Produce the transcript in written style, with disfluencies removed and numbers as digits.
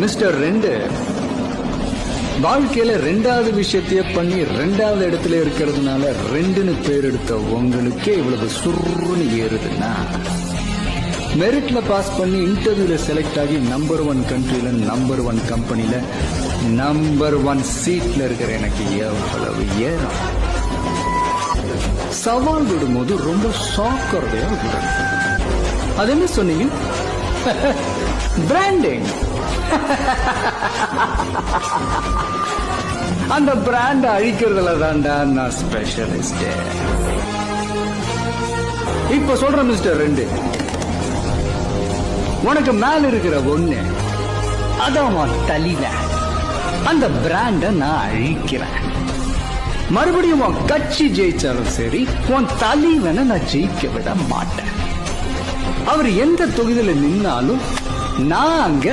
Mister ரெண்டு வாழ்க்கையில ரெண்டாவது விஷயத்தையே பண்ணி ரெண்டாவது இடத்துல இருக்கிறதுனால ரெண்டுன்னு பேர் எடுத்த உங்களுக்கே இவ்வளவு சுருன்னு ஏறுதுன்னா மெரிட்ல பாஸ் பண்ணி இன்டர்வியூல செலக்ட் ஆகி நம்பர் 1 கண்ட்ரில நம்பர் 1 கம்பெனில நம்பர் 1 சீட்ல இருக்கிற எனக்கு எவ்வளவு ஏறும். சவால் விடும்போது ரொம்ப சாக்கிறதையா விடணும். அது என்ன சொன்னீங்க? பிராண்டிங். அந்த பிராண்ட் அழிக்கிறதுல தான்டா நான் ஸ்பெஷலிஸ்ட். இப்ப சொல்ற மிஸ்டர் ரெண்டு, உனக்கு மேல இருக்கிற ஒண்ணு அதான் தலில அந்த பிராண்ட நான் அழிக்கிறேன். மறுபடியும் உன் கட்சி ஜெயிச்சாலும் சரி உன் தலைவனை நான் ஜெயிக்க விட மாட்டேன். அவர் எந்த தொகுதியில நின்னாலும் நான் அங்க